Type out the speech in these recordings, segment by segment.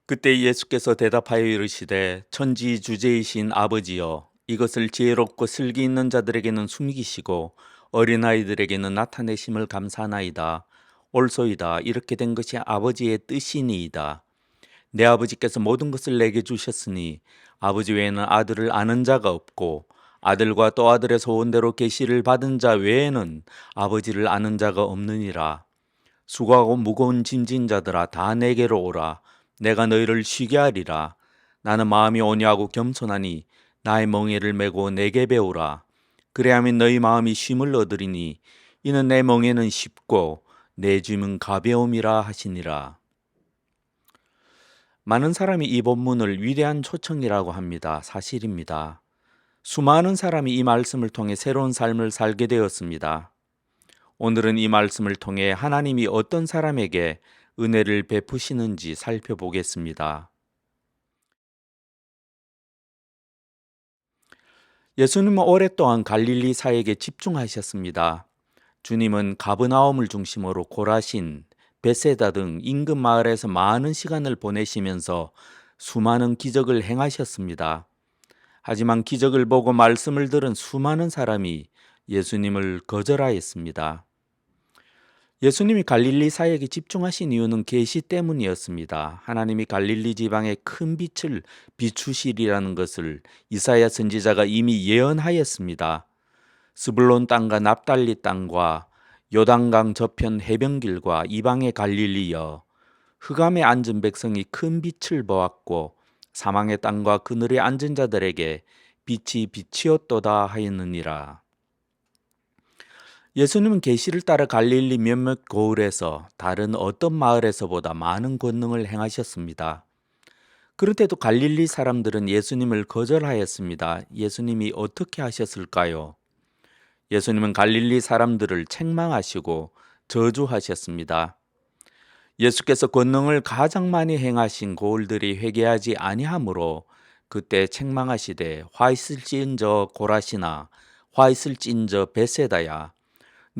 그때 예수께서 대답하여 이르시되 천지주제이신 아버지여 이것을 지혜롭고 슬기 있는 자들에게는 숨기시고 어린아이들에게는 나타내심을 감사하나이다. 옳소이다. 이렇게 된 것이 아버지의 뜻이니이다. 내 아버지께서 모든 것을 내게 주셨으니 아버지 외에는 아들을 아는 자가 없고 아들과 또 아들의 소원대로 계시를 받은 자 외에는 아버지를 아는 자가 없느니라. 수고하고 무거운 짐진 자들아 다 내게로 오라. 내가 너희를 쉬게 하리라. 나는 마음이 온유하고 겸손하니 나의 멍에를 메고 내게 배우라. 그래야면 너희 마음이 쉼을 얻으리니 이는 내 멍에는 쉽고 내 짐은 가벼움이라 하시니라. 많은 사람이 이 본문을 위대한 초청이라고 합니다. 사실입니다. 수많은 사람이 이 말씀을 통해 새로운 삶을 살게 되었습니다. 오늘은 이 말씀을 통해 하나님이 어떤 사람에게 은혜를 베푸시는지 살펴보겠습니다. 예수님은 오랫동안 갈릴리 사역에 집중하셨습니다. 주님은 가브나움을 중심으로 고라신, 베세다 등 인근 마을에서 많은 시간을 보내시면서 수많은 기적을 행하셨습니다. 하지만 기적을 보고 말씀을 들은 수많은 사람이 예수님을 거절하였습니다. 예수님이 갈릴리 사역에 집중하신 이유는 계시 때문이었습니다. 하나님이 갈릴리 지방에 큰 빛을 비추시리라는 것을 이사야 선지자가 이미 예언하였습니다. 스불론 땅과 납달리 땅과 요단강 저편 해변길과 이방의 갈릴리여 흑암에 앉은 백성이 큰 빛을 보았고 사망의 땅과 그늘에 앉은 자들에게 빛이 비치었도다 하였느니라. 예수님은 계시를 따라 갈릴리 몇몇 고을에서 다른 어떤 마을에서보다 많은 권능을 행하셨습니다. 그런데도 갈릴리 사람들은 예수님을 거절하였습니다. 예수님이 어떻게 하셨을까요? 예수님은 갈릴리 사람들을 책망하시고 저주하셨습니다. 예수께서 권능을 가장 많이 행하신 고을들이 회개하지 아니하므로 그때 책망하시되 화 있을지은저 고라시나 화 있을지은저 베세다야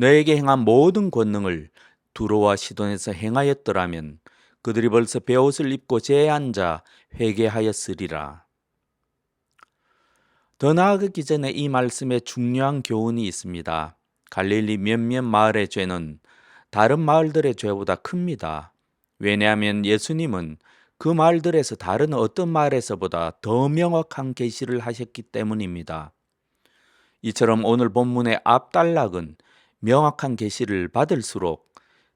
너에게 행한 모든 권능을 두로와 시돈에서 행하였더라면 그들이 벌써 베옷을 입고 재에 앉아 회개하였으리라. 더 나아가기 전에 이 말씀에 중요한 교훈이 있습니다. 갈릴리 몇몇 마을의 죄는 다른 마을들의 죄보다 큽니다. 왜냐하면 예수님은 그 마을들에서 다른 어떤 마을에서보다 더 명확한 계시를 하셨기 때문입니다. 이처럼 오늘 본문의 앞단락은 명확한 계시를 받을수록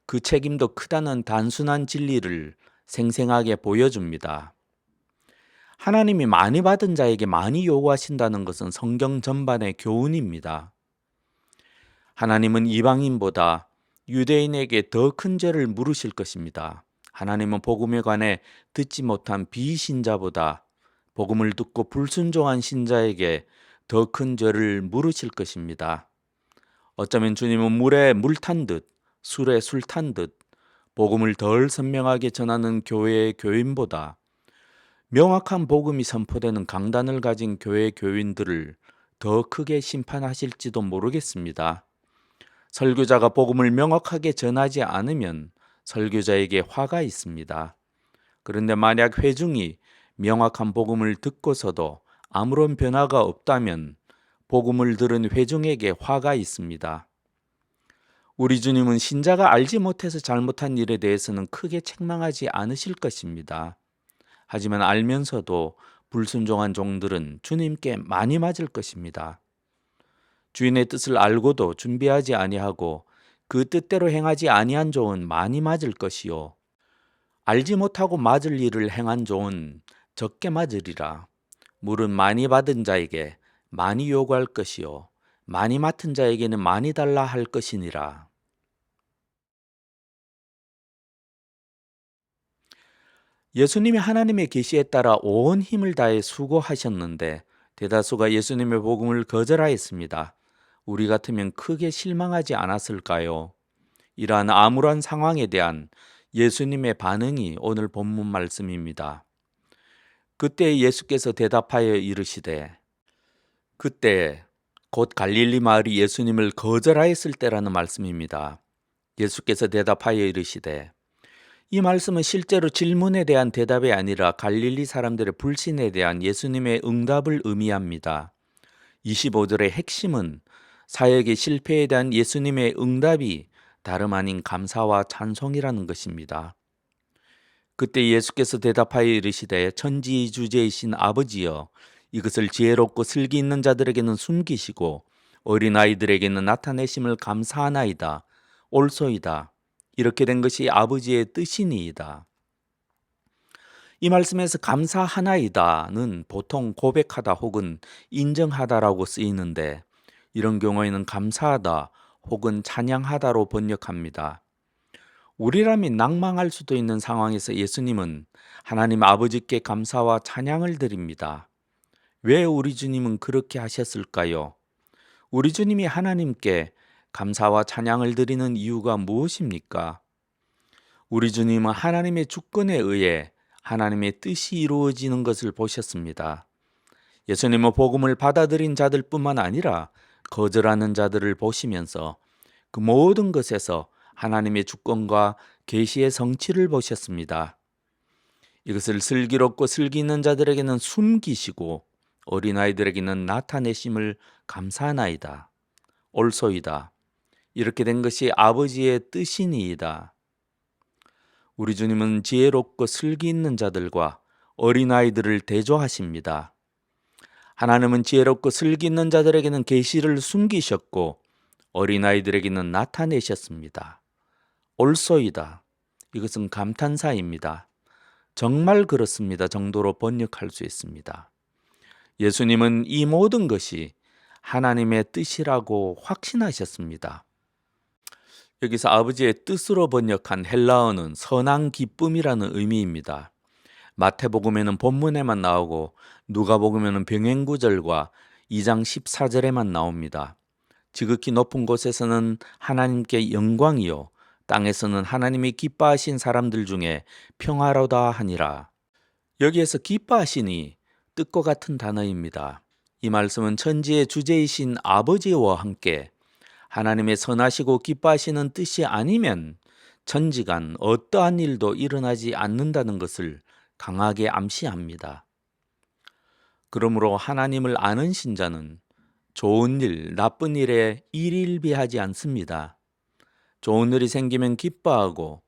그 책임도 크다는 단순한 진리를 생생하게 보여줍니다. 하나님이 많이 받은 자에게 많이 요구하신다는 것은 성경 전반의 교훈입니다. 하나님은 이방인보다 유대인에게 더 큰 죄를 물으실 것입니다. 하나님은 복음에 관해 듣지 못한 비신자보다 복음을 듣고 불순종한 신자에게 더 큰 죄를 물으실 것입니다. 어쩌면 주님은 물에 물 탄 듯, 술에 술 탄 듯, 복음을 덜 선명하게 전하는 교회의 교인보다 명확한 복음이 선포되는 강단을 가진 교회 교인들을 더 크게 심판하실지도 모르겠습니다. 설교자가 복음을 명확하게 전하지 않으면 설교자에게 화가 있습니다. 그런데 만약 회중이 명확한 복음을 듣고서도 아무런 변화가 없다면 복음을 들은 회중에게 화가 있습니다. 우리 주님은 신자가 알지 못해서 잘못한 일에 대해서는 크게 책망하지 않으실 것입니다. 하지만 알면서도 불순종한 종들은 주님께 많이 맞을 것입니다. 주인의 뜻을 알고도 준비하지 아니하고 그 뜻대로 행하지 아니한 종은 많이 맞을 것이요 알지 못하고 맞을 일을 행한 종은 적게 맞으리라. 물은 많이 받은 자에게 많이 요구할 것이요 많이 맡은 자에게는 많이 달라 할 것이니라. 예수님이 하나님의 계시에 따라 온 힘을 다해 수고하셨는데 대다수가 예수님의 복음을 거절하였습니다. 우리 같으면 크게 실망하지 않았을까요? 이러한 암울한 상황에 대한 예수님의 반응이 오늘 본문 말씀입니다. 그때 예수께서 대답하여 이르시되 그때 곧 갈릴리 마을이 예수님을 거절하였을 때라는 말씀입니다. 예수께서 대답하여 이르시되 이 말씀은 실제로 질문에 대한 대답이 아니라 갈릴리 사람들의 불신에 대한 예수님의 응답을 의미합니다. 25절의 핵심은 사역의 실패에 대한 예수님의 응답이 다름 아닌 감사와 찬송이라는 것입니다. 그때 예수께서 대답하여 이르시되 천지주제이신 아버지여, 이것을 지혜롭고 슬기 있는 자들에게는 숨기시고 어린아이들에게는 나타내심을 감사하나이다. 옳소이다. 이렇게 된 것이 아버지의 뜻이니이다. 이 말씀에서 감사하나이다는 보통 고백하다 혹은 인정하다라고 쓰이는데, 이런 경우에는 감사하다 혹은 찬양하다로 번역합니다. 우리라면 낭망할 수도 있는 상황에서 예수님은 하나님 아버지께 감사와 찬양을 드립니다. 왜 우리 주님은 그렇게 하셨을까요? 우리 주님이 하나님께 감사와 찬양을 드리는 이유가 무엇입니까? 우리 주님은 하나님의 주권에 의해 하나님의 뜻이 이루어지는 것을 보셨습니다. 예수님은 복음을 받아들인 자들뿐만 아니라 거절하는 자들을 보시면서 그 모든 것에서 하나님의 주권과 계시의 성취를 보셨습니다. 이것을 슬기롭고 슬기 있는 자들에게는 숨기시고 어린아이들에게는 나타내심을 감사하나이다. 옳소이다. 이렇게 된 것이 아버지의 뜻이니이다. 우리 주님은 지혜롭고 슬기 있는 자들과 어린아이들을 대조하십니다. 하나님은 지혜롭고 슬기 있는 자들에게는 계시를 숨기셨고 어린아이들에게는 나타내셨습니다. 옳소이다. 이것은 감탄사입니다. 정말 그렇습니다. 정도로 번역할 수 있습니다. 예수님은 이 모든 것이 하나님의 뜻이라고 확신하셨습니다. 여기서 아버지의 뜻으로 번역한 헬라어는 선한 기쁨이라는 의미입니다. 마태복음에는 본문에만 나오고 누가복음에는 병행구절과 2장 14절에만 나옵니다. 지극히 높은 곳에서는 하나님께 영광이요 땅에서는 하나님이 기뻐하신 사람들 중에 평화로다 하니라. 여기에서 기뻐하시니 뜻과 같은 단어입니다. 이 말씀은 천지의 주제이신 아버지와 함께 하나님의 선하시고 기뻐하시는 뜻이 아니면 천지간 어떠한 일도 일어나지 않는다는 것을 강하게 암시합니다. 그러므로 하나님을 아는 신자는 좋은 일, 나쁜 일에 일일비하지 않습니다. 좋은 일이 생기면 기뻐하고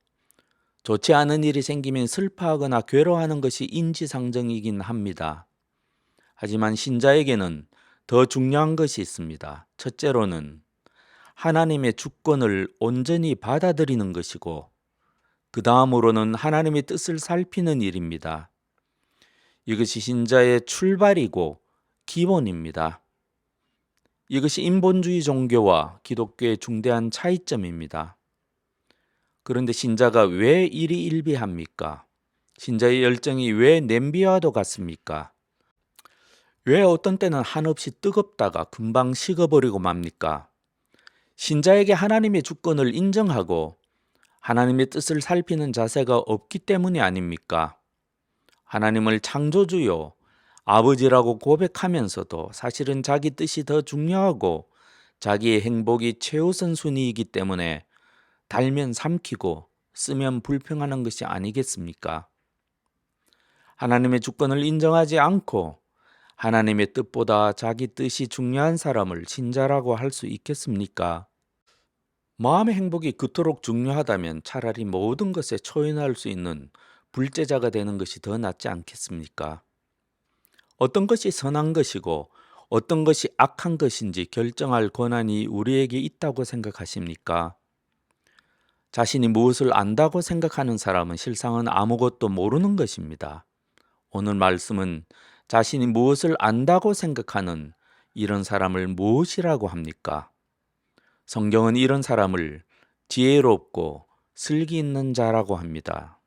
좋지 않은 일이 생기면 슬퍼하거나 괴로워하는 것이 인지상정이긴 합니다. 하지만 신자에게는 더 중요한 것이 있습니다. 첫째로는 하나님의 주권을 온전히 받아들이는 것이고, 그 다음으로는 하나님의 뜻을 살피는 일입니다. 이것이 신자의 출발이고 기본입니다. 이것이 인본주의 종교와 기독교의 중대한 차이점입니다. 그런데 신자가 왜 이리 일비합니까? 신자의 열정이 왜 냄비와도 같습니까? 왜 어떤 때는 한없이 뜨겁다가 금방 식어버리고 맙니까? 신자에게 하나님의 주권을 인정하고 하나님의 뜻을 살피는 자세가 없기 때문이 아닙니까? 하나님을 창조주요 아버지라고 고백하면서도 사실은 자기 뜻이 더 중요하고 자기의 행복이 최우선 순위이기 때문에 달면 삼키고 쓰면 불평하는 것이 아니겠습니까? 하나님의 주권을 인정하지 않고 하나님의 뜻보다 자기 뜻이 중요한 사람을 신자라고 할 수 있겠습니까? 마음의 행복이 그토록 중요하다면 차라리 모든 것에 초연할 수 있는 불제자가 되는 것이 더 낫지 않겠습니까? 어떤 것이 선한 것이고 어떤 것이 악한 것인지 결정할 권한이 우리에게 있다고 생각하십니까? 자신이 무엇을 안다고 생각하는 사람은 실상은 아무것도 모르는 것입니다. 오늘 말씀은 자신이 무엇을 안다고 생각하는 이런 사람을 무엇이라고 합니까? 성경은 이런 사람을 지혜롭고 슬기 있는 자라고 합니다.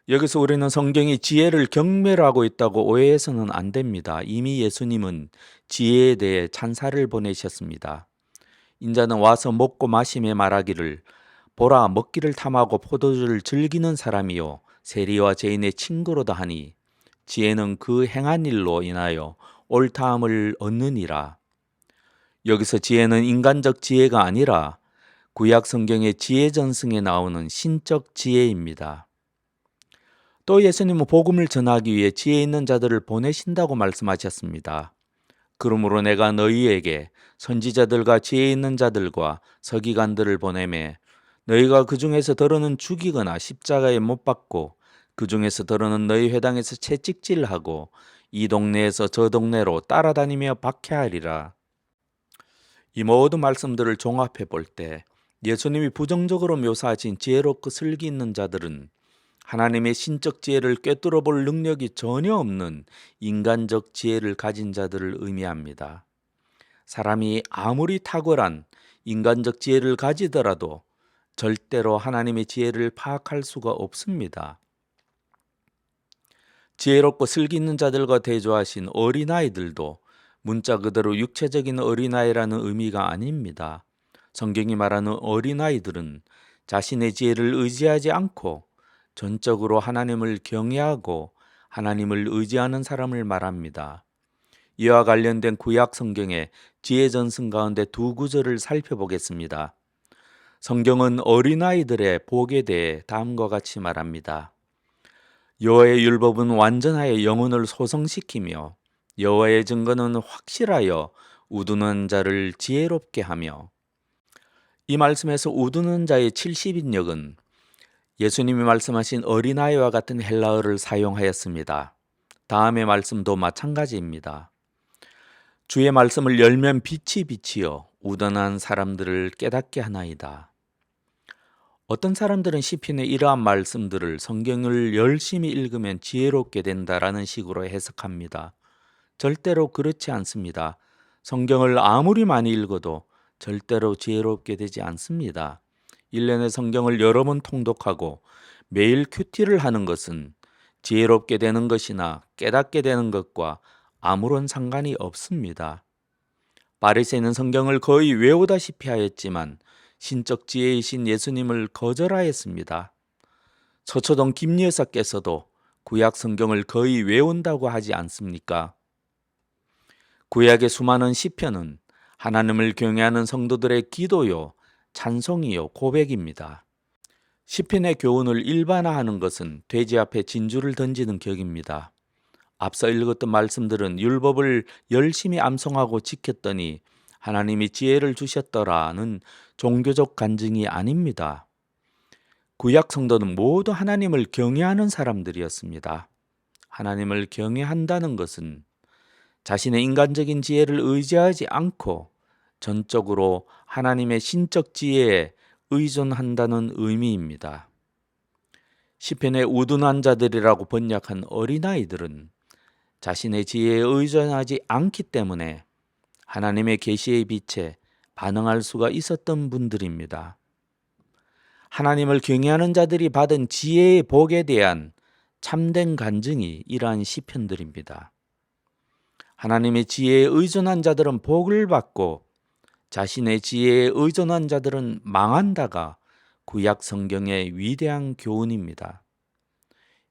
여기서 우리는 성경이 지혜를 경멸하고 있다고 오해해서는 안 됩니다. 이미 예수님은 지혜에 대해 찬사를 보내셨습니다. 인자는 와서 먹고 마시며 말하기를 보라 먹기를 탐하고 포도주를 즐기는 사람이요 세리와 죄인의 친구로다 하니 지혜는 그 행한 일로 인하여 옳다함을 얻느니라. 여기서 지혜는 인간적 지혜가 아니라 구약 성경의 지혜 전승에 나오는 신적 지혜입니다. 또 예수님은 복음을 전하기 위해 지혜 있는 자들을 보내신다고 말씀하셨습니다. 그러므로 내가 너희에게 선지자들과 지혜 있는 자들과 서기관들을 보내매 너희가 그 중에서 더러는 죽이거나 십자가에 못 박고 그 중에서 더러는 너희 회당에서 채찍질하고 이 동네에서 저 동네로 따라다니며 박해하리라. 이 모든 말씀들을 종합해 볼 때 예수님이 부정적으로 묘사하신 지혜롭고 슬기 있는 자들은 하나님의 신적 지혜를 꿰뚫어 볼 능력이 전혀 없는 인간적 지혜를 가진 자들을 의미합니다. 사람이 아무리 탁월한 인간적 지혜를 가지더라도 절대로 하나님의 지혜를 파악할 수가 없습니다. 지혜롭고 슬기 있는 자들과 대조하신 어린아이들도 문자 그대로 육체적인 어린아이라는 의미가 아닙니다. 성경이 말하는 어린아이들은 자신의 지혜를 의지하지 않고 전적으로 하나님을 경외하고 하나님을 의지하는 사람을 말합니다. 이와 관련된 구약 성경의 지혜 전승 가운데 두 구절을 살펴보겠습니다. 성경은 어린아이들의 복에 대해 다음과 같이 말합니다. 여호와의 율법은 완전하여 영혼을 소성시키며 여호와의 증거는 확실하여 우두는 자를 지혜롭게 하며. 이 말씀에서 우두는 자의 70인역은 예수님이 말씀하신 어린아이와 같은 헬라어를 사용하였습니다. 다음의 말씀도 마찬가지입니다. 주의 말씀을 열면 빛이 비치어 우둔한 사람들을 깨닫게 하나이다. 어떤 사람들은 시편의 이러한 말씀들을 성경을 열심히 읽으면 지혜롭게 된다라는 식으로 해석합니다. 절대로 그렇지 않습니다. 성경을 아무리 많이 읽어도 절대로 지혜롭게 되지 않습니다. 1년에 성경을 여러 번 통독하고 매일 큐티를 하는 것은 지혜롭게 되는 것이나 깨닫게 되는 것과 아무런 상관이 없습니다. 바리새인은 성경을 거의 외우다시피 하였지만 신적 지혜이신 예수님을 거절하였습니다. 서초동 김 여사께서도 구약 성경을 거의 외운다고 하지 않습니까? 구약의 수많은 시편은 하나님을 경외하는 성도들의 기도요, 찬송이요, 고백입니다. 시편의 교훈을 일반화하는 것은 돼지 앞에 진주를 던지는 격입니다. 앞서 읽었던 말씀들은 율법을 열심히 암송하고 지켰더니 하나님이 지혜를 주셨더라는 종교적 간증이 아닙니다. 구약 성도는 모두 하나님을 경외하는 사람들이었습니다. 하나님을 경외한다는 것은 자신의 인간적인 지혜를 의지하지 않고 전적으로 하나님의 신적 지혜에 의존한다는 의미입니다. 시편의 우둔한 자들이라고 번역한 어린아이들은 자신의 지혜에 의존하지 않기 때문에 하나님의 계시의 빛에 반응할 수가 있었던 분들입니다. 하나님을 경외하는 자들이 받은 지혜의 복에 대한 참된 간증이 이러한 시편들입니다. 하나님의 지혜에 의존한 자들은 복을 받고 자신의 지혜에 의존한 자들은 망한다가 구약 성경의 위대한 교훈입니다.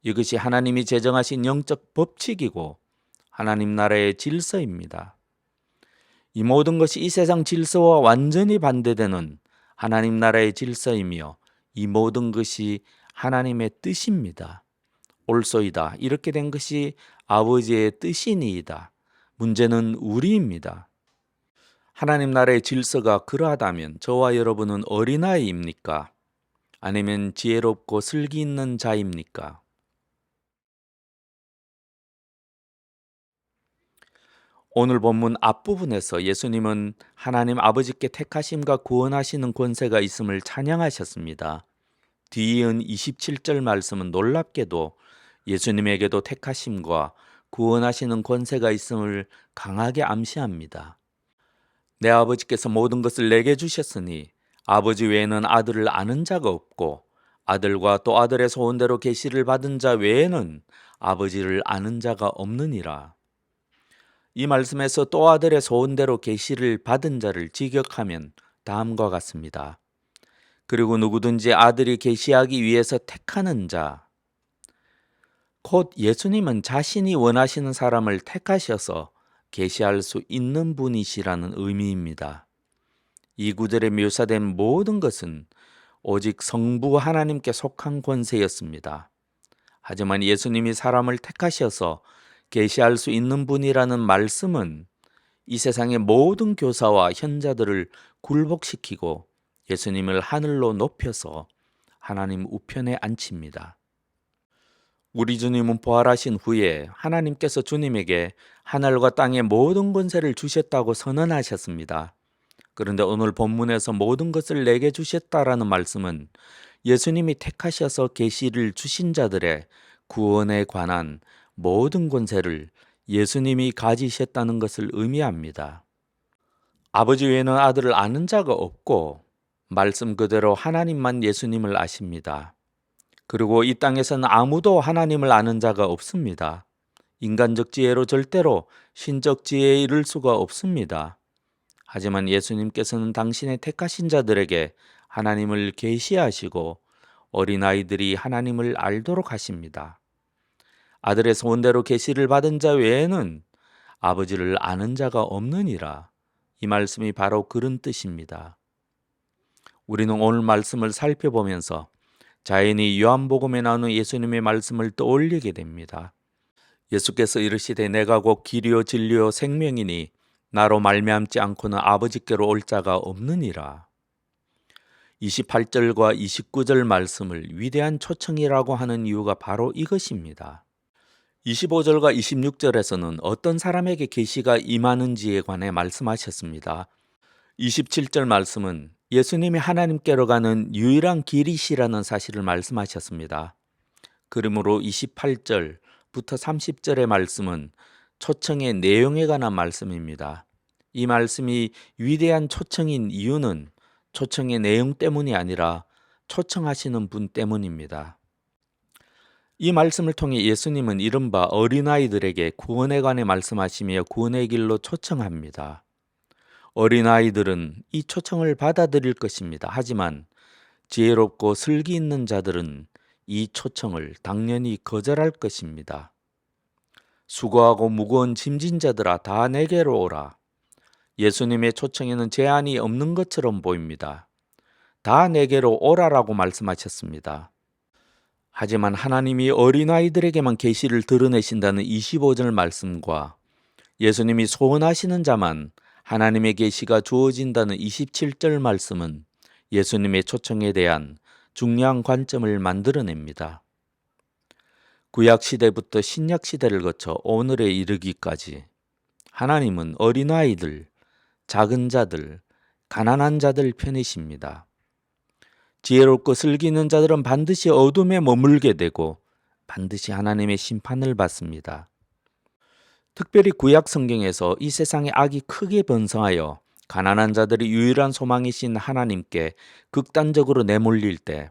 이것이 하나님이 제정하신 영적 법칙이고 하나님 나라의 질서입니다. 이 모든 것이 이 세상 질서와 완전히 반대되는 하나님 나라의 질서이며 이 모든 것이 하나님의 뜻입니다. 옳소이다. 이렇게 된 것이 아버지의 뜻이니이다. 문제는 우리입니다. 하나님 나라의 질서가 그러하다면 저와 여러분은 어린아이입니까? 아니면 지혜롭고 슬기 있는 자입니까? 오늘 본문 앞부분에서 예수님은 하나님 아버지께 택하심과 구원하시는 권세가 있음을 찬양하셨습니다. 뒤이은 27절 말씀은 놀랍게도 예수님에게도 택하심과 구원하시는 권세가 있음을 강하게 암시합니다. 내 아버지께서 모든 것을 내게 주셨으니 아버지 외에는 아들을 아는 자가 없고 아들과 또 아들의 소원대로 계시를 받은 자 외에는 아버지를 아는 자가 없느니라. 이 말씀에서 또 아들의 소원대로 계시를 받은 자를 직역하면 다음과 같습니다. 그리고 누구든지 아들이 계시하기 위해서 택하는 자, 곧 예수님은 자신이 원하시는 사람을 택하셔서 계시할 수 있는 분이시라는 의미입니다. 이 구절에 묘사된 모든 것은 오직 성부 하나님께 속한 권세였습니다. 하지만 예수님이 사람을 택하셔서 계시할 수 있는 분이라는 말씀은 이 세상의 모든 교사와 현자들을 굴복시키고 예수님을 하늘로 높여서 하나님 우편에 앉힙니다. 우리 주님은 부활하신 후에 하나님께서 주님에게 하늘과 땅의 모든 권세를 주셨다고 선언하셨습니다. 그런데 오늘 본문에서 모든 것을 내게 주셨다라는 말씀은 예수님이 택하셔서 계시를 주신 자들의 구원에 관한 모든 권세를 예수님이 가지셨다는 것을 의미합니다. 아버지 외에는 아들을 아는 자가 없고 말씀 그대로 하나님만 예수님을 아십니다. 그리고 이 땅에서는 아무도 하나님을 아는 자가 없습니다. 인간적 지혜로 절대로 신적 지혜에 이를 수가 없습니다. 하지만 예수님께서는 당신의 택하신 자들에게 하나님을 계시하시고 어린아이들이 하나님을 알도록 하십니다. 아들의 소원대로 계시를 받은 자 외에는 아버지를 아는 자가 없느니라. 이 말씀이 바로 그런 뜻입니다. 우리는 오늘 말씀을 살펴보면서 자연히 요한복음에 나오는 예수님의 말씀을 떠올리게 됩니다. 예수께서 이르시되 내가 곧 길이요 진리요 생명이니 나로 말미암지 않고는 아버지께로 올 자가 없느니라. 28절과 29절 말씀을 위대한 초청이라고 하는 이유가 바로 이것입니다. 25절과 26절에서는 어떤 사람에게 계시가 임하는지에 관해 말씀하셨습니다. 27절 말씀은 예수님이 하나님께로 가는 유일한 길이시라는 사실을 말씀하셨습니다. 그러므로 28절부터 30절의 말씀은 초청의 내용에 관한 말씀입니다. 이 말씀이 위대한 초청인 이유는 초청의 내용 때문이 아니라 초청하시는 분 때문입니다. 이 말씀을 통해 예수님은 이른바 어린아이들에게 구원에 관해 말씀하시며 구원의 길로 초청합니다. 어린아이들은 이 초청을 받아들일 것입니다. 하지만 지혜롭고 슬기 있는 자들은 이 초청을 당연히 거절할 것입니다. 수고하고 무거운 짐진 자들아 다 내게로 오라. 예수님의 초청에는 제한이 없는 것처럼 보입니다. 다 내게로 오라라고 말씀하셨습니다. 하지만 하나님이 어린아이들에게만 계시를 드러내신다는 25절 말씀과 예수님이 소원하시는 자만 하나님의 계시가 주어진다는 27절 말씀은 예수님의 초청에 대한 중요한 관점을 만들어냅니다. 구약 시대부터 신약 시대를 거쳐 오늘에 이르기까지 하나님은 어린아이들, 작은 자들, 가난한 자들 편이십니다. 지혜롭고 슬기 있는 자들은 반드시 어둠에 머물게 되고 반드시 하나님의 심판을 받습니다. 특별히 구약 성경에서 이 세상의 악이 크게 번성하여 가난한 자들이 유일한 소망이신 하나님께 극단적으로 내몰릴 때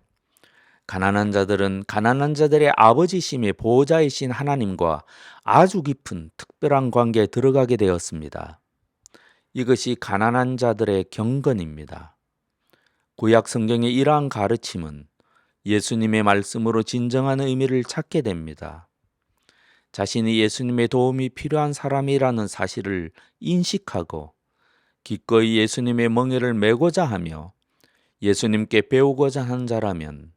가난한 자들은 가난한 자들의 아버지심의 보호자이신 하나님과 아주 깊은 특별한 관계에 들어가게 되었습니다. 이것이 가난한 자들의 경건입니다. 구약 성경의 이러한 가르침은 예수님의 말씀으로 진정한 의미를 찾게 됩니다. 자신이 예수님의 도움이 필요한 사람이라는 사실을 인식하고 기꺼이 예수님의 멍에를 메고자 하며 예수님께 배우고자 한 자라면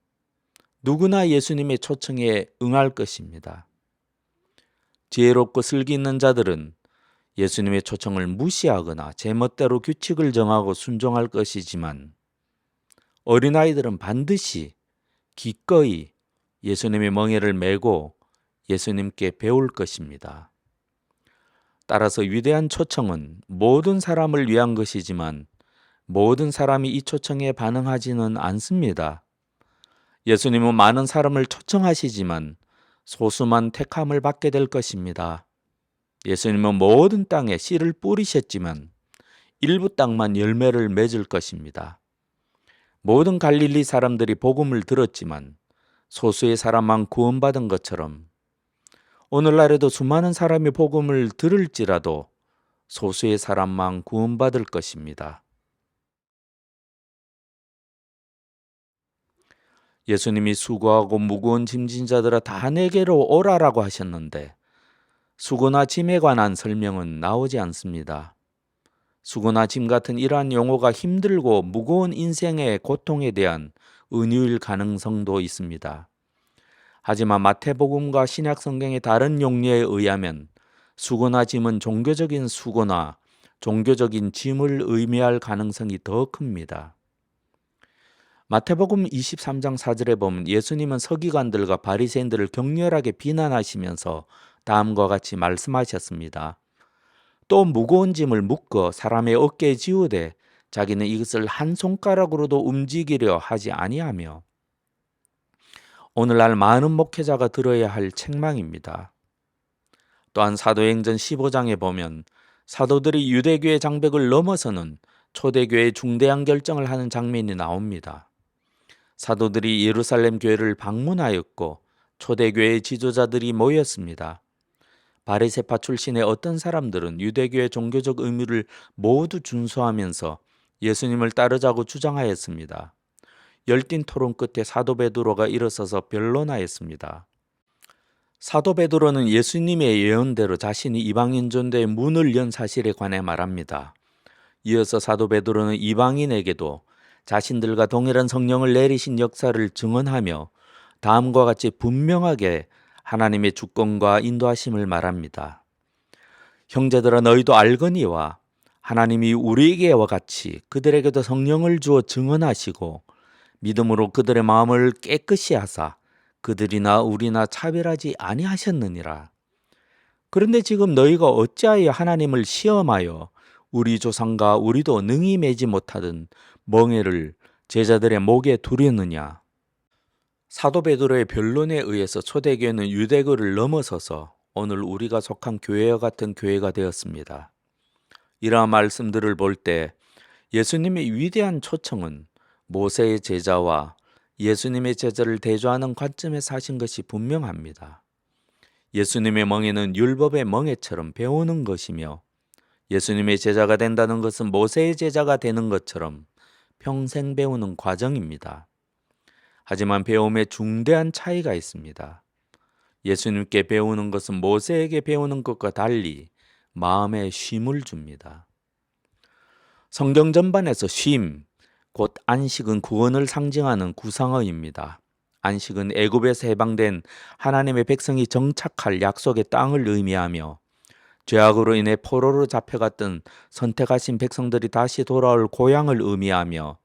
누구나 예수님의 초청에 응할 것입니다. 지혜롭고 슬기 있는 자들은 예수님의 초청을 무시하거나 제멋대로 규칙을 정하고 순종할 것이지만 어린아이들은 반드시 기꺼이 예수님의 멍에를 메고 예수님께 배울 것입니다. 따라서 위대한 초청은 모든 사람을 위한 것이지만 모든 사람이 이 초청에 반응하지는 않습니다. 예수님은 많은 사람을 초청하시지만 소수만 택함을 받게 될 것입니다. 예수님은 모든 땅에 씨를 뿌리셨지만 일부 땅만 열매를 맺을 것입니다. 모든 갈릴리 사람들이 복음을 들었지만 소수의 사람만 구원받은 것처럼 오늘날에도 수많은 사람이 복음을 들을지라도 소수의 사람만 구원받을 것입니다. 예수님이 수고하고 무거운 짐진 자들아 다 내게로 오라라고 하셨는데 수고나 짐에 관한 설명은 나오지 않습니다. 수고나 짐 같은 이러한 용어가 힘들고 무거운 인생의 고통에 대한 은유일 가능성도 있습니다. 하지만 마태복음과 신약성경의 다른 용례에 의하면 수고나 짐은 종교적인 수고나 종교적인 짐을 의미할 가능성이 더 큽니다. 마태복음 23장 4절에 보면 예수님은 서기관들과 바리새인들을 격렬하게 비난하시면서 다음과 같이 말씀하셨습니다. 또 무거운 짐을 묶어 사람의 어깨에 지우되 자기는 이것을 한 손가락으로도 움직이려 하지 아니하며. 오늘날 많은 목회자가 들어야 할 책망입니다. 또한 사도행전 15장에 보면 사도들이 유대교의 장벽을 넘어서는 초대교회의 중대한 결정을 하는 장면이 나옵니다. 사도들이 예루살렘 교회를 방문하였고 초대교회의 지도자들이 모였습니다. 바리새파 출신의 어떤 사람들은 유대교의 종교적 의무를 모두 준수하면서 예수님을 따르자고 주장하였습니다. 열띤 토론 끝에 사도 베드로가 일어서서 변론하였습니다. 사도 베드로는 예수님의 예언대로 자신이 이방인 전도의 문을 연 사실에 관해 말합니다. 이어서 사도 베드로는 이방인에게도 자신들과 동일한 성령을 내리신 역사를 증언하며 다음과 같이 분명하게 하나님의 주권과 인도하심을 말합니다. 형제들아 너희도 알거니와 하나님이 우리에게와 같이 그들에게도 성령을 주어 증언하시고 믿음으로 그들의 마음을 깨끗이 하사 그들이나 우리나 차별하지 아니하셨느니라. 그런데 지금 너희가 어찌하여 하나님을 시험하여 우리 조상과 우리도 능히 매지 못하던 멍에를 제자들의 목에 두려느냐. 사도 베드로의 변론에 의해서 초대교회는 유대교를 넘어서서 오늘 우리가 속한 교회와 같은 교회가 되었습니다. 이러한 말씀들을 볼 때 예수님의 위대한 초청은 모세의 제자와 예수님의 제자를 대조하는 관점에서 하신 것이 분명합니다. 예수님의 멍에는 율법의 멍에처럼 배우는 것이며 예수님의 제자가 된다는 것은 모세의 제자가 되는 것처럼 평생 배우는 과정입니다. 하지만 배움에 중대한 차이가 있습니다. 예수님께 배우는 것은 모세에게 배우는 것과 달리 마음에 쉼을 줍니다. 성경 전반에서 쉼, 곧 안식은 구원을 상징하는 구상어입니다. 안식은 애굽에서 해방된 하나님의 백성이 정착할 약속의 땅을 의미하며 죄악으로 인해 포로로 잡혀갔던 선택하신 백성들이 다시 돌아올 고향을 의미하며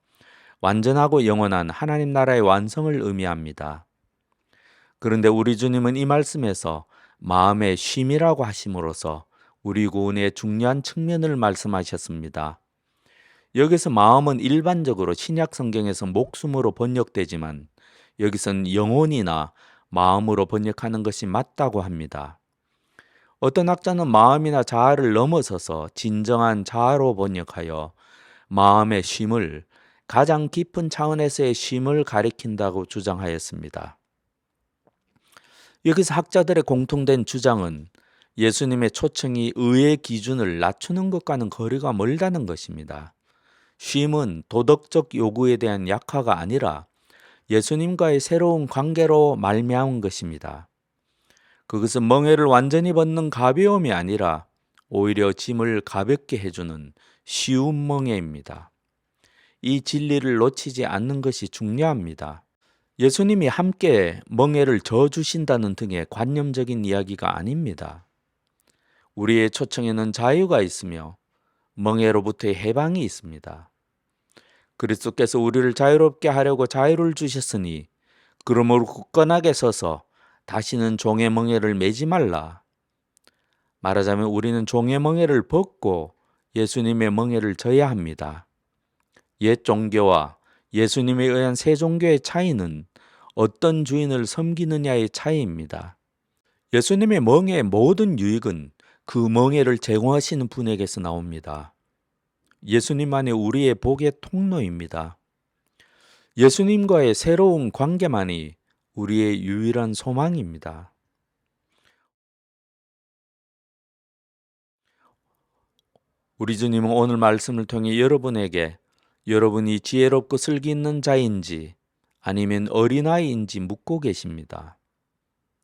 완전하고 영원한 하나님 나라의 완성을 의미합니다. 그런데 우리 주님은 이 말씀에서 마음의 쉼이라고 하심으로써 우리 구원의 중요한 측면을 말씀하셨습니다. 여기서 마음은 일반적으로 신약 성경에서 목숨으로 번역되지만 여기선 영혼이나 마음으로 번역하는 것이 맞다고 합니다. 어떤 학자는 마음이나 자아를 넘어서서 진정한 자아로 번역하여 마음의 쉼을 가장 깊은 차원에서의 쉼을 가리킨다고 주장하였습니다. 여기서 학자들의 공통된 주장은 예수님의 초청이 의의 기준을 낮추는 것과는 거리가 멀다는 것입니다. 쉼은 도덕적 요구에 대한 약화가 아니라 예수님과의 새로운 관계로 말미암은 것입니다. 그것은 멍에를 완전히 벗는 가벼움이 아니라 오히려 짐을 가볍게 해주는 쉬운 멍에입니다. 이 진리를 놓치지 않는 것이 중요합니다. 예수님이 함께 멍에를 져주신다는 등의 관념적인 이야기가 아닙니다. 우리의 초청에는 자유가 있으며 멍에로부터의 해방이 있습니다. 그리스도께서 우리를 자유롭게 하려고 자유를 주셨으니 그러므로 굳건하게 서서 다시는 종의 멍에를 매지 말라. 말하자면 우리는 종의 멍에를 벗고 예수님의 멍에를 져야 합니다. 옛 종교와 예수님에 의한 새 종교의 차이는 어떤 주인을 섬기느냐의 차이입니다. 예수님의 멍에의 모든 유익은 그 멍에를 제공하시는 분에게서 나옵니다. 예수님만이 우리의 복의 통로입니다. 예수님과의 새로운 관계만이 우리의 유일한 소망입니다. 우리 주님은 오늘 말씀을 통해 여러분에게 여러분이 지혜롭고 슬기 있는 자인지 아니면 어린아이인지 묻고 계십니다.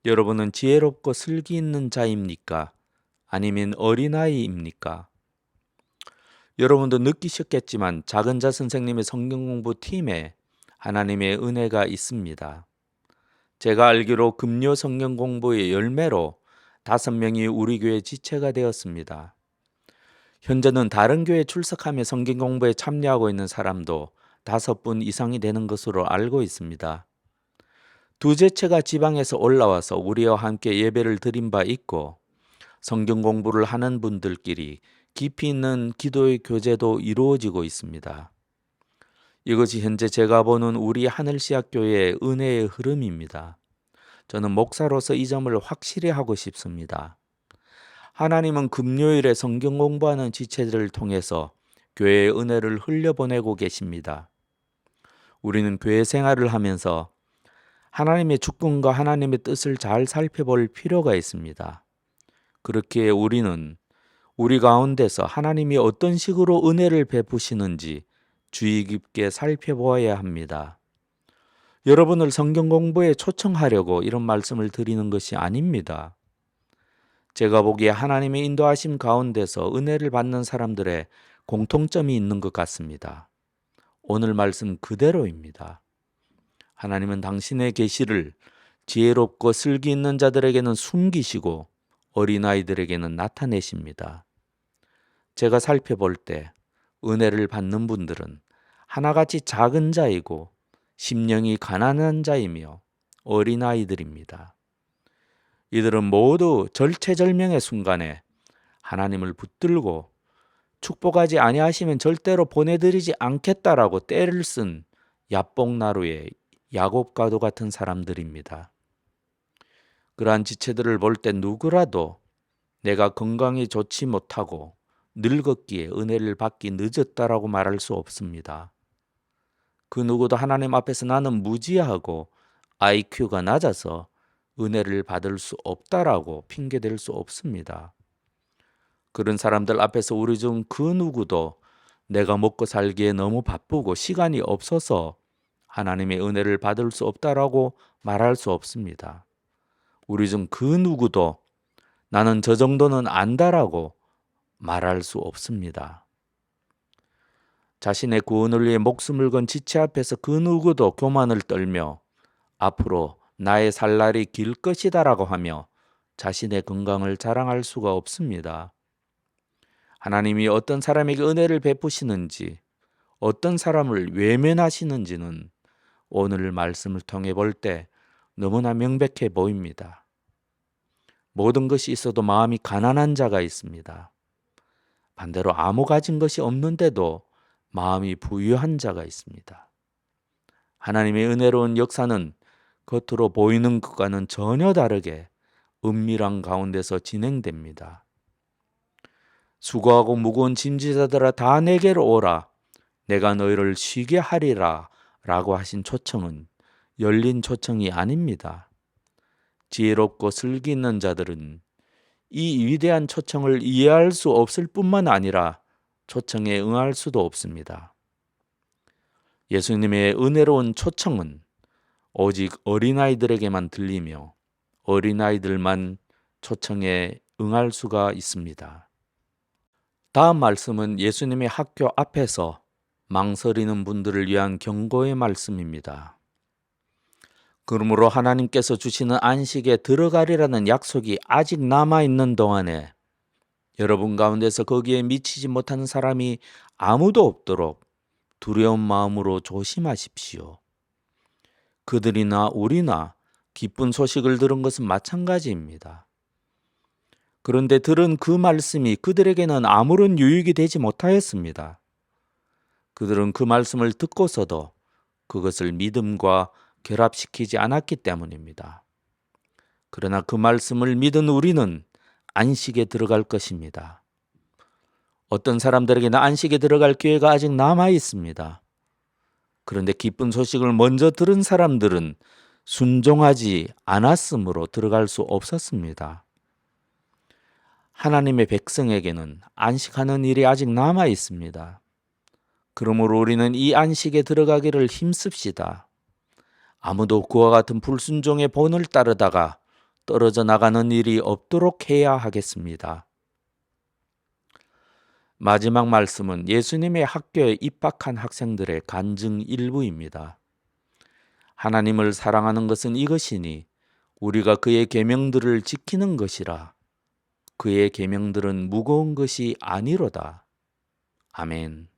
여러분은 지혜롭고 슬기 있는 자입니까? 아니면 어린아이입니까? 여러분도 느끼셨겠지만 작은 자 선생님의 성경 공부 팀에 하나님의 은혜가 있습니다. 제가 알기로 금요 성경 공부의 열매로 5명이 우리 교회 지체가 되었습니다. 현재는 다른 교회에 출석하며 성경 공부에 참여하고 있는 사람도 5분 이상이 되는 것으로 알고 있습니다. 두 제체가 지방에서 올라와서 우리와 함께 예배를 드린 바 있고 성경 공부를 하는 분들끼리 깊이 있는 기도의 교제도 이루어지고 있습니다. 이것이 현재 제가 보는 우리 하늘시학교의 은혜의 흐름입니다. 저는 목사로서 이 점을 확실히 하고 싶습니다. 하나님은 금요일에 성경 공부하는 지체들을 통해서 교회의 은혜를 흘려보내고 계십니다. 우리는 교회 생활을 하면서 하나님의 주권과 하나님의 뜻을 잘 살펴볼 필요가 있습니다. 그렇기에 우리는 우리 가운데서 하나님이 어떤 식으로 은혜를 베푸시는지 주의 깊게 살펴보아야 합니다. 여러분을 성경 공부에 초청하려고 이런 말씀을 드리는 것이 아닙니다. 제가 보기에 하나님의 인도하심 가운데서 은혜를 받는 사람들의 공통점이 있는 것 같습니다. 오늘 말씀 그대로입니다. 하나님은 당신의 계시를 지혜롭고 슬기 있는 자들에게는 숨기시고 어린아이들에게는 나타내십니다. 제가 살펴볼 때 은혜를 받는 분들은 하나같이 작은 자이고 심령이 가난한 자이며 어린아이들입니다. 이들은 모두 절체절명의 순간에 하나님을 붙들고 축복하지 아니하시면 절대로 보내드리지 않겠다라고 떼를 쓴 야복나루의 야곱과도 같은 사람들입니다. 그러한 지체들을 볼 때 누구라도 내가 건강이 좋지 못하고 늙었기에 은혜를 받기 늦었다라고 말할 수 없습니다. 그 누구도 하나님 앞에서 나는 무지하고 IQ가 낮아서 은혜를 받을 수 없다라고 핑계댈 수 없습니다. 그런 사람들 앞에서 우리 중 그 누구도 내가 먹고 살기에 너무 바쁘고 시간이 없어서 하나님의 은혜를 받을 수 없다라고 말할 수 없습니다. 우리 중 그 누구도 나는 저 정도는 안다라고 말할 수 없습니다. 자신의 구원을 위해 목숨을 건 지체 앞에서 그 누구도 교만을 떨며 앞으로 나의 살 날이 길 것이다라고 하며 자신의 건강을 자랑할 수가 없습니다. 하나님이 어떤 사람에게 은혜를 베푸시는지, 어떤 사람을 외면하시는지는 오늘 말씀을 통해 볼 때 너무나 명백해 보입니다. 모든 것이 있어도 마음이 가난한 자가 있습니다. 반대로 아무 가진 것이 없는데도 마음이 부유한 자가 있습니다. 하나님의 은혜로운 역사는 겉으로 보이는 것과는 전혀 다르게 은밀한 가운데서 진행됩니다. 수고하고 무거운 짐지자들아 다 내게로 오라. 내가 너희를 쉬게 하리라 라고 하신 초청은 열린 초청이 아닙니다. 지혜롭고 슬기 있는 자들은 이 위대한 초청을 이해할 수 없을 뿐만 아니라 초청에 응할 수도 없습니다. 예수님의 은혜로운 초청은 오직 어린아이들에게만 들리며 어린아이들만 초청에 응할 수가 있습니다. 다음 말씀은 예수님의 학교 앞에서 망설이는 분들을 위한 경고의 말씀입니다. 그러므로 하나님께서 주시는 안식에 들어가리라는 약속이 아직 남아있는 동안에 여러분 가운데서 거기에 미치지 못하는 사람이 아무도 없도록 두려운 마음으로 조심하십시오. 그들이나 우리나 기쁜 소식을 들은 것은 마찬가지입니다. 그런데 들은 그 말씀이 그들에게는 아무런 유익이 되지 못하였습니다. 그들은 그 말씀을 듣고서도 그것을 믿음과 결합시키지 않았기 때문입니다. 그러나 그 말씀을 믿은 우리는 안식에 들어갈 것입니다. 어떤 사람들에게는 안식에 들어갈 기회가 아직 남아 있습니다. 그런데 기쁜 소식을 먼저 들은 사람들은 순종하지 않았으므로 들어갈 수 없었습니다. 하나님의 백성에게는 안식하는 일이 아직 남아 있습니다. 그러므로 우리는 이 안식에 들어가기를 힘씁시다. 아무도 그와 같은 불순종의 본을 따르다가 떨어져 나가는 일이 없도록 해야 하겠습니다. 마지막 말씀은 예수님의 학교에 입학한 학생들의 간증 일부입니다. 하나님을 사랑하는 것은 이것이니 우리가 그의 계명들을 지키는 것이라. 그의 계명들은 무거운 것이 아니로다. 아멘.